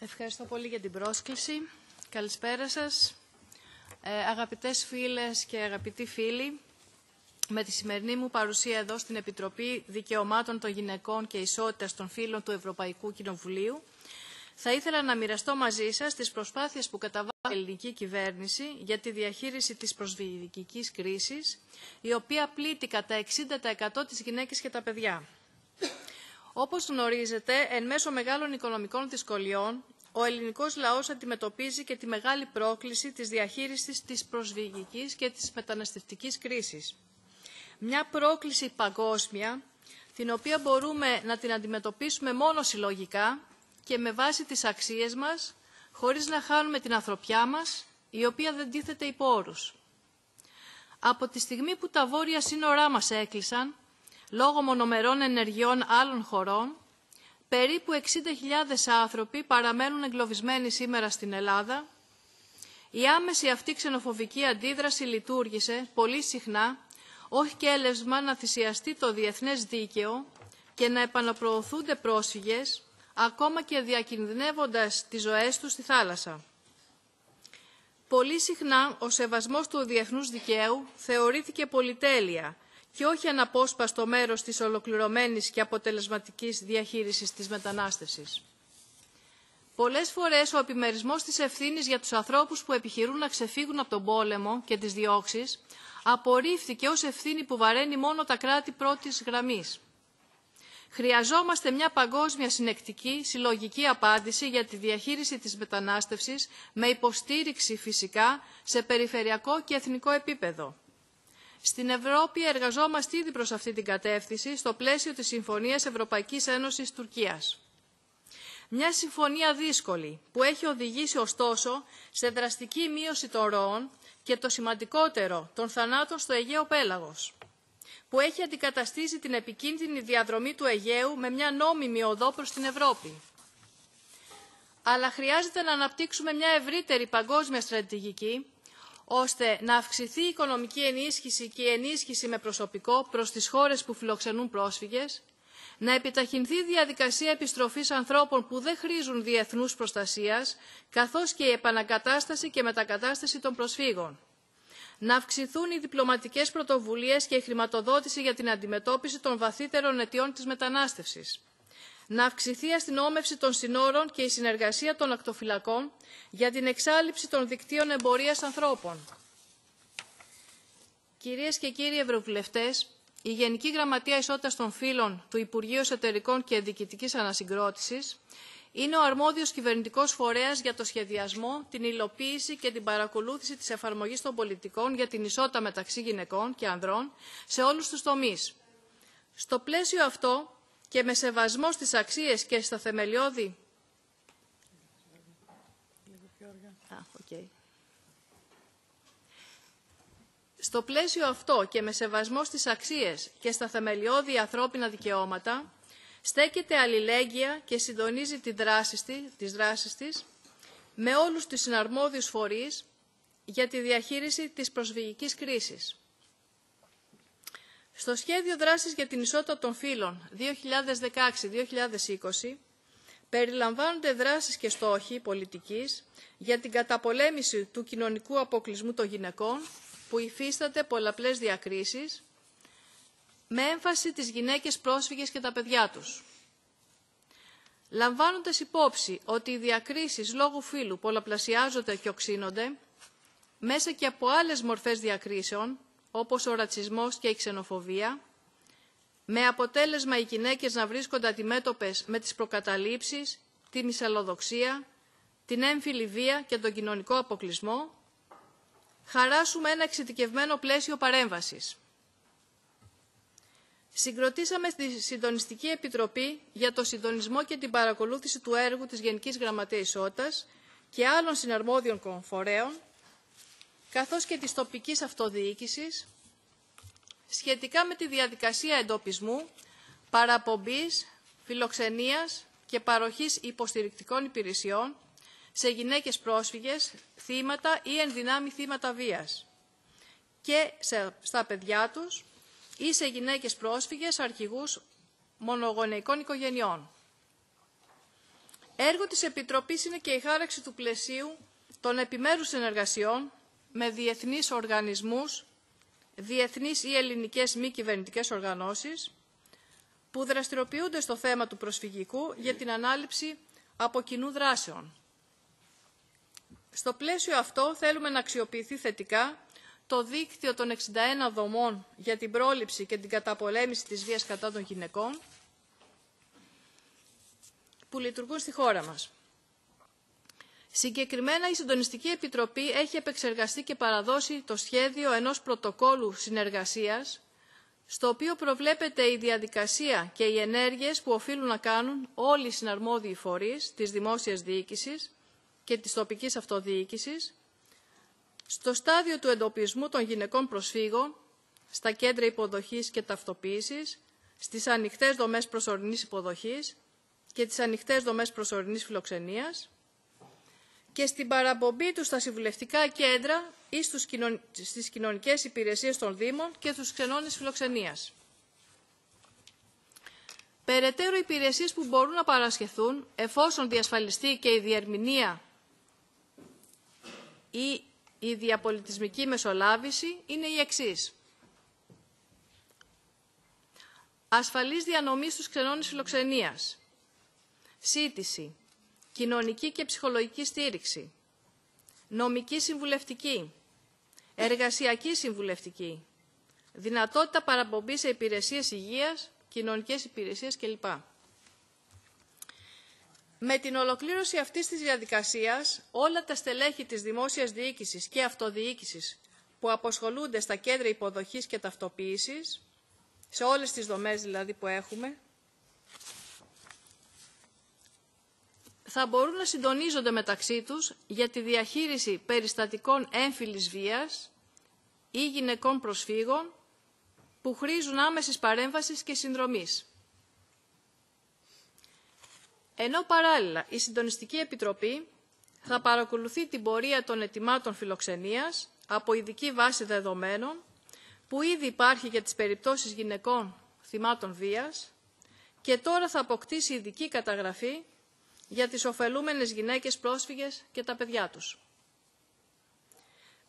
Ευχαριστώ πολύ για την πρόσκληση. Καλησπέρα σας. Αγαπητές φίλες και αγαπητοί φίλοι, με τη σημερινή μου παρουσία εδώ στην Επιτροπή Δικαιωμάτων των Γυναικών και Ισότητας των Φύλων του Ευρωπαϊκού Κοινοβουλίου, θα ήθελα να μοιραστώ μαζί σας τις προσπάθειες που καταβάλει η ελληνική κυβέρνηση για τη διαχείριση της προσφυγικής κρίσης, η οποία πλήττει κατά 60% τις γυναίκες και τα παιδιά. Όπως γνωρίζετε, εν μέσω μεγάλων οικονομικών δυσκολιών, ο ελληνικός λαός αντιμετωπίζει και τη μεγάλη πρόκληση της διαχείρισης της προσφυγικής και της μεταναστευτικής κρίσης. Μια πρόκληση παγκόσμια, την οποία μπορούμε να την αντιμετωπίσουμε μόνο συλλογικά και με βάση τις αξίες μας, χωρίς να χάνουμε την ανθρωπιά μας, η οποία δεν τίθεται υπό όρους. Από τη στιγμή που τα βόρεια σύνορά μας έκλεισαν, λόγω μονομερών ενεργειών άλλων χωρών, περίπου 60.000 άνθρωποι παραμένουν εγκλωβισμένοι σήμερα στην Ελλάδα. Η άμεση αυτή ξενοφοβική αντίδραση λειτουργήσε πολύ συχνά όχι και έλευσμα να θυσιαστεί το διεθνές δίκαιο και να επαναπροωθούνται πρόσφυγες, ακόμα και διακινδυνεύοντας τις ζωές τους στη θάλασσα. Πολύ συχνά ο σεβασμός του διεθνούς δικαίου θεωρήθηκε πολυτέλεια και όχι αναπόσπαστο μέρος της ολοκληρωμένης και αποτελεσματικής διαχείρισης της μετανάστευσης. Πολλές φορές ο επιμερισμός της ευθύνης για τους ανθρώπους που επιχειρούν να ξεφύγουν από τον πόλεμο και τις διώξεις απορρίφθηκε ως ευθύνη που βαραίνει μόνο τα κράτη πρώτης γραμμής. Χρειαζόμαστε μια παγκόσμια συνεκτική, συλλογική απάντηση για τη διαχείριση της μετανάστευσης με υποστήριξη φυσικά σε περιφερειακό και εθνικό επίπεδο. Στην Ευρώπη εργαζόμαστε ήδη προς αυτή την κατεύθυνση στο πλαίσιο της Συμφωνίας Ευρωπαϊκής Ένωσης Τουρκίας. Μια συμφωνία δύσκολη που έχει οδηγήσει ωστόσο σε δραστική μείωση των ροών και το σημαντικότερο των θανάτων στο Αιγαίο Πέλαγος, που έχει αντικαταστήσει την επικίνδυνη διαδρομή του Αιγαίου με μια νόμιμη οδό προς την Ευρώπη. Αλλά χρειάζεται να αναπτύξουμε μια ευρύτερη παγκόσμια στρατηγική, ώστε να αυξηθεί η οικονομική ενίσχυση και η ενίσχυση με προσωπικό προς τις χώρες που φιλοξενούν πρόσφυγες, να επιταχυνθεί η διαδικασία επιστροφής ανθρώπων που δεν χρήζουν διεθνούς προστασίας, καθώς και η επανακατάσταση και μετακατάσταση των προσφύγων. Να αυξηθούν οι διπλωματικές πρωτοβουλίες και η χρηματοδότηση για την αντιμετώπιση των βαθύτερων αιτιών της μετανάστευσης. Να αυξηθεί η αστυνόμευση των συνόρων και η συνεργασία των ακτοφυλακών για την εξάλειψη των δικτύων εμπορίας ανθρώπων. Κυρίες και κύριοι Ευρωβουλευτές, η Γενική Γραμματεία Ισότητας των Φύλων του Υπουργείου Εσωτερικών και Διοικητικής Ανασυγκρότησης είναι ο αρμόδιος κυβερνητικός φορέας για το σχεδιασμό, την υλοποίηση και την παρακολούθηση της εφαρμογής των πολιτικών για την ισότητα μεταξύ γυναικών και ανδρών σε όλους τους τομείς. Στο πλαίσιο αυτό και με σεβασμό στις αξίες και στα θεμελιώδη... Στο πλαίσιο αυτό και με σεβασμό στις αξίες και στα θεμελιώδη ανθρώπινα δικαιώματα, στέκεται αλληλέγγυα και συντονίζει τις δράσεις της με όλους τους συναρμόδιους φορείς για τη διαχείριση της προσφυγικής κρίσης. Στο σχέδιο δράσης για την ισότητα των φύλων 2016-2020 περιλαμβάνονται δράσεις και στόχοι πολιτικής για την καταπολέμηση του κοινωνικού αποκλεισμού των γυναικών που υφίσταται πολλαπλές διακρίσεις, με έμφαση τις γυναίκες πρόσφυγες και τα παιδιά τους. Λαμβάνοντας υπόψη ότι οι διακρίσεις λόγω φύλου πολλαπλασιάζονται και οξύνονται, μέσα και από άλλες μορφές διακρίσεων, όπως ο ρατσισμός και η ξενοφοβία, με αποτέλεσμα οι γυναίκες να βρίσκονται αντιμέτωπες με τις προκαταλήψεις, τη μυσαλλοδοξία, την έμφυλη βία και τον κοινωνικό αποκλεισμό, χαράσουμε ένα εξειδικευμένο πλαίσιο παρέμβασης. Συγκροτήσαμε τη Συντονιστική Επιτροπή για το συντονισμό και την παρακολούθηση του έργου της Γενικής Γραμματείας Ισότητας και άλλων συναρμόδιων φορέων, καθώς και της τοπικής αυτοδιοίκησης, σχετικά με τη διαδικασία εντοπισμού, παραπομπής, φιλοξενίας και παροχής υποστηρικτικών υπηρεσιών σε γυναίκες πρόσφυγες, θύματα ή ενδυνάμει θύματα βίας και στα παιδιά τους ή σε γυναίκες πρόσφυγες, αρχηγούς μονογονεϊκών οικογενειών. Έργο της Επιτροπής είναι και η χάραξη του πλαισίου των επιμέρους συνεργασιών με διεθνείς οργανισμούς, διεθνείς ή ελληνικές μη κυβερνητικές οργανώσεις, που δραστηριοποιούνται στο θέμα του προσφυγικού για την ανάληψη από κοινού δράσεων. Στο πλαίσιο αυτό θέλουμε να αξιοποιηθεί θετικά το δίκτυο των 61 δομών για την πρόληψη και την καταπολέμηση της βίας κατά των γυναικών που λειτουργούν στη χώρα μας. Συγκεκριμένα, η Συντονιστική Επιτροπή έχει επεξεργαστεί και παραδώσει το σχέδιο ενός πρωτοκόλου συνεργασίας, στο οποίο προβλέπεται η διαδικασία και οι ενέργειες που οφείλουν να κάνουν όλοι οι συναρμόδιοι φορείς της δημόσιας διοίκησης και της τοπικής αυτοδιοίκησης, στο στάδιο του εντοπισμού των γυναικών προσφύγων, στα κέντρα υποδοχής και ταυτοποίησης, στις ανοιχτές δομές προσωρινής υποδοχής και τις ανοιχτές δομές προσωρινής φιλοξενίας και στην παραπομπή τους στα συμβουλευτικά κέντρα ή στις κοινωνικές υπηρεσίες των Δήμων και στους ξενώνες φιλοξενίας. Περαιτέρω υπηρεσίες που μπορούν να παρασχεθούν εφόσον διασφαλιστεί και η διερμηνία ή η διαπολιτισμική μεσολάβηση είναι οι εξής. Ασφαλής διανομή στους ξενώνες φιλοξενίας, σύτηση, κοινωνική και ψυχολογική στήριξη, νομική συμβουλευτική, εργασιακή συμβουλευτική, δυνατότητα παραπομπής σε υπηρεσίες υγείας, κοινωνικές υπηρεσίες κλπ. Με την ολοκλήρωση αυτής της διαδικασίας, όλα τα στελέχη της δημόσιας διοίκησης και αυτοδιοίκησης που αποσχολούνται στα κέντρα υποδοχής και ταυτοποίησης, σε όλες τις δομές δηλαδή που έχουμε, θα μπορούν να συντονίζονται μεταξύ τους για τη διαχείριση περιστατικών έμφυλης βίας ή γυναικών προσφύγων που χρήζουν άμεσης παρέμβασης και συνδρομής. Ενώ παράλληλα η Συντονιστική Επιτροπή θα παρακολουθεί την πορεία των αιτημάτων φιλοξενίας από ειδική βάση δεδομένων που ήδη υπάρχει για τις περιπτώσεις γυναικών θυμάτων βίας και τώρα θα αποκτήσει ειδική καταγραφή για τις ωφελούμενες γυναίκες πρόσφυγες και τα παιδιά τους.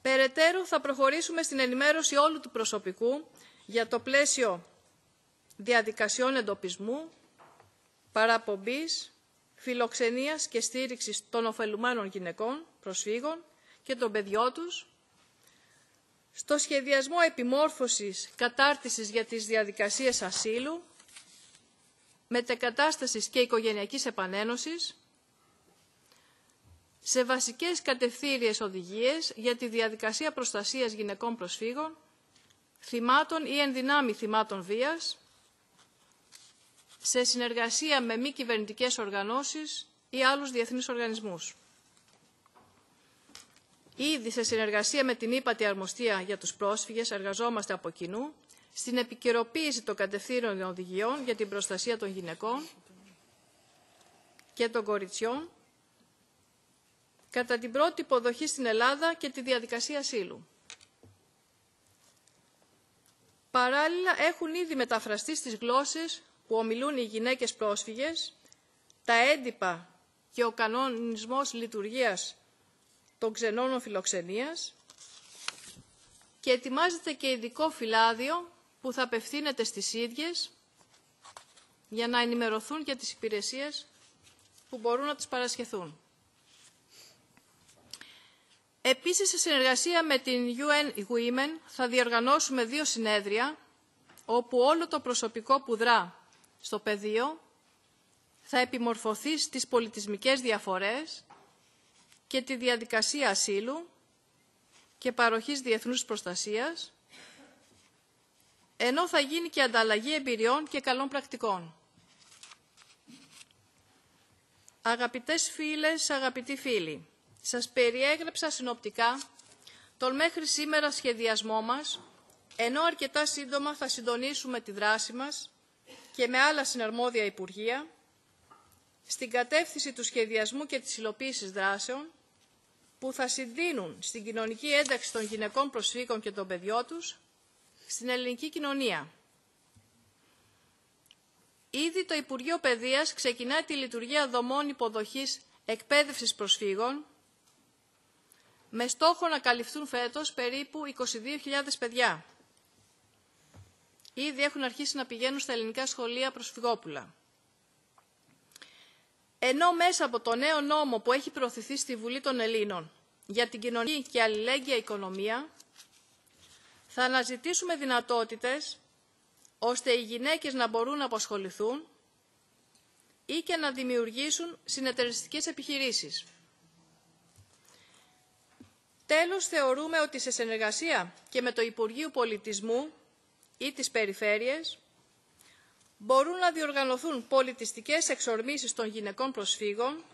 Περαιτέρω θα προχωρήσουμε στην ενημέρωση όλου του προσωπικού για το πλαίσιο διαδικασιών εντοπισμού, παραπομπής, φιλοξενίας και στήριξης των ωφελουμένων γυναικών, προσφύγων και των παιδιών τους, στο σχεδιασμό επιμόρφωσης κατάρτισης για τις διαδικασίες ασύλου, μετεκατάστασης και οικογενειακής επανένωσης, σε βασικές κατευθύριες οδηγίες για τη διαδικασία προστασίας γυναικών προσφύγων, θυμάτων ή ενδυνάμει θυμάτων βίας, σε συνεργασία με μη κυβερνητικές οργανώσεις ή άλλους διεθνείς οργανισμούς. Ήδη σε συνεργασία με την ύπατη αρμοστία για τους πρόσφυγες εργαζόμαστε από κοινού στην επικαιροποίηση των κατευθύνων οδηγιών για την προστασία των γυναικών και των κοριτσιών κατά την πρώτη υποδοχή στην Ελλάδα και τη διαδικασία ασύλου. Παράλληλα, έχουν ήδη μεταφραστεί στις γλώσσες που ομιλούν οι γυναίκες πρόσφυγες τα έντυπα και ο κανονισμός λειτουργίας των ξενώνων φιλοξενίας και ετοιμάζεται και ειδικό φυλάδιο που θα απευθύνεται στις ίδιες για να ενημερωθούν για τις υπηρεσίες που μπορούν να τους παρασχεθούν. Επίσης, σε συνεργασία με την UN Women θα διοργανώσουμε 2 συνέδρια όπου όλο το προσωπικό που δρά στο πεδίο θα επιμορφωθεί στις πολιτισμικές διαφορές και τη διαδικασία ασύλου και παροχής διεθνούς προστασίας, ενώ θα γίνει και ανταλλαγή εμπειριών και καλών πρακτικών. Αγαπητές φίλες, αγαπητοί φίλοι, σας περιέγραψα συνοπτικά τον μέχρι σήμερα σχεδιασμό μας, ενώ αρκετά σύντομα θα συντονίσουμε τη δράση μας και με άλλα συναρμόδια υπουργεία στην κατεύθυνση του σχεδιασμού και της υλοποίησης δράσεων που θα συνδύνουν στην κοινωνική ένταξη των γυναικών προσφύγων και των παιδιών τους στην ελληνική κοινωνία. Ήδη το Υπουργείο Παιδείας ξεκινά τη λειτουργία δομών υποδοχής εκπαίδευσης προσφύγων, με στόχο να καλυφθούν φέτος περίπου 22.000 παιδιά. Ήδη έχουν αρχίσει να πηγαίνουν στα ελληνικά σχολεία προσφυγόπουλα. Ενώ μέσα από το νέο νόμο που έχει προωθηθεί στη Βουλή των Ελλήνων για την κοινωνική και αλληλέγγυα οικονομία, θα αναζητήσουμε δυνατότητες ώστε οι γυναίκες να μπορούν να απασχοληθούν ή και να δημιουργήσουν συνεταιριστικές επιχειρήσεις. Τέλος, θεωρούμε ότι σε συνεργασία και με το Υπουργείο Πολιτισμού ή τις περιφέρειες μπορούν να διοργανωθούν πολιτιστικές εξορμήσεις των γυναικών προσφύγων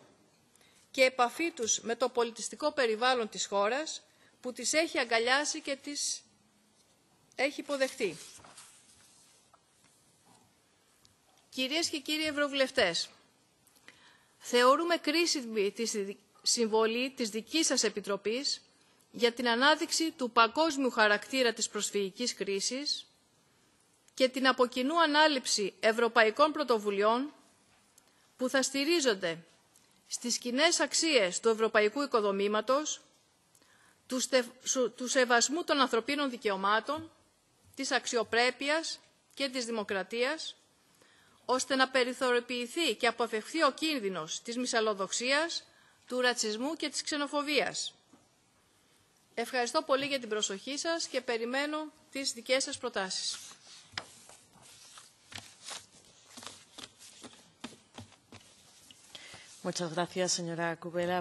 και επαφή τους με το πολιτιστικό περιβάλλον της χώρας που τις έχει αγκαλιάσει και τις έχει υποδεχτεί. Κυρίες και κύριοι Ευρωβουλευτές, θεωρούμε κρίσιμη τη συμβολή της δικής σας Επιτροπής για την ανάδειξη του παγκόσμιου χαρακτήρα της προσφυγικής κρίσης και την από κοινού ανάληψη ευρωπαϊκών πρωτοβουλειών που θα στηρίζονται στις κοινές αξίες του ευρωπαϊκού οικοδομήματος, του σεβασμού των ανθρωπίνων δικαιωμάτων, της αξιοπρέπειας και της δημοκρατίας, ώστε να περιθωριοποιηθεί και αποφευχθεί ο κίνδυνος της μυσαλλοδοξίας, του ρατσισμού και της ξενοφοβίας. Ευχαριστώ πολύ για την προσοχή σας και περιμένω τις δικές σας προτάσεις. Muchas gracias, señora Kubela.